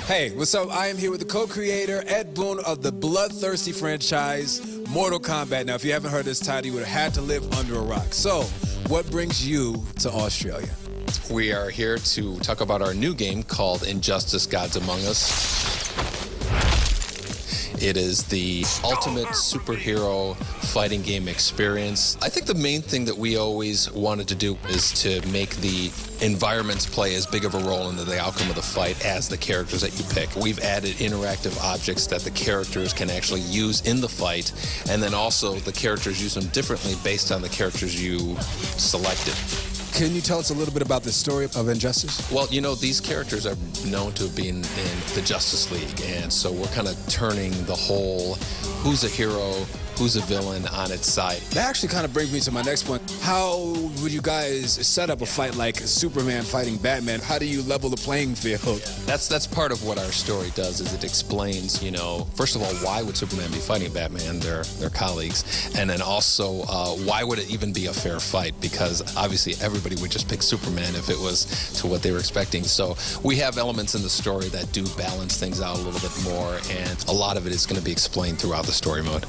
Hey, what's up? I am here with the co-creator, Ed Boon, of the bloodthirsty franchise, Mortal Kombat. Now, if you haven't heard this title, you would have had to live under a rock. So, what brings you to Australia? We are here to talk about our new game called Injustice: Gods Among Us. It is the ultimate superhero fighting game experience. I think the main thing that we always wanted to do is to make the environments play as big of a role in the outcome of the fight as the characters that you pick. We've added interactive objects that the characters can actually use in the fight, and then also the characters use them differently based on the characters you selected. Can you tell us a little bit about the story of Injustice? Well, you know, these characters are known to have been in the Justice League, and so we're kind of turning the whole who's a hero, who's a villain on its side. That actually kind of brings me to my next point. How would you guys set up a fight like Superman fighting Batman? How do you level the playing field? That's part of what our story does, is it explains, you know, first of all, why would Superman be fighting Batman? They're colleagues. And then also, why would it even be a fair fight? Because obviously everybody would just pick Superman if it was to what they were expecting. So we have elements in the story that do balance things out a little bit more, and a lot of it is going to be explained throughout the story mode.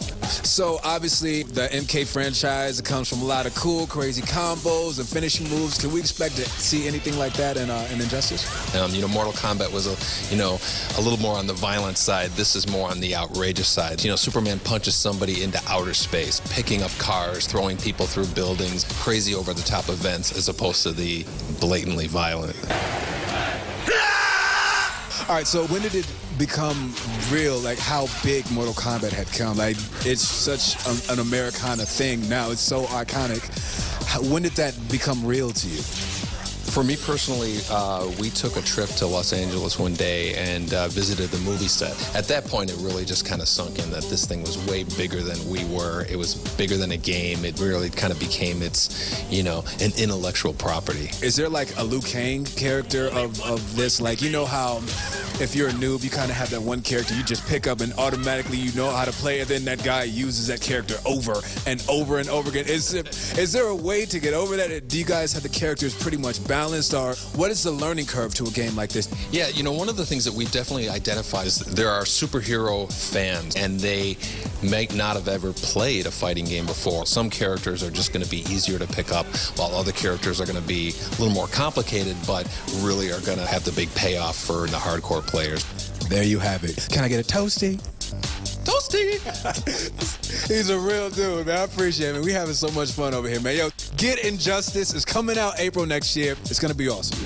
So obviously the MK franchise, it comes from a lot of cool, crazy combos and finishing moves. Can we expect to see anything like that in Injustice? You know, Mortal Kombat was a little more on the violent side. This is more on the outrageous side. You know, Superman punches somebody into outer space, picking up cars, throwing people through buildings, crazy over-the-top events, as opposed to the blatantly violent. All right, so when did it become real, like how big Mortal Kombat had come? Like, it's such an Americana thing now. It's so iconic. When did that become real to you? For me personally, we took a trip to Los Angeles one day and visited the movie set. At that point, it really just kind of sunk in that this thing was way bigger than we were. It was bigger than a game. It really kind of became its, you know, an intellectual property. Is there like a Liu Kang character of this? Like, you know how if you're a noob, you kind of have that one character you just pick up and automatically you know how to play it, then that guy uses that character over and over and over again. Is there a way to get over that? Do you guys have the characters pretty much balanced, or what is the learning curve to a game like this? Yeah, you know, one of the things that we definitely identified is that there are superhero fans, and they may not have ever played a fighting game before. Some characters are just going to be easier to pick up, while other characters are going to be a little more complicated, but really are going to have the big payoff for the hardcore players. There you have it. Can I get a toasty? Toasty! He's a real dude, man. I appreciate it. We having so much fun over here, man. Yo, get Injustice. It's coming out April next year. It's going to be awesome.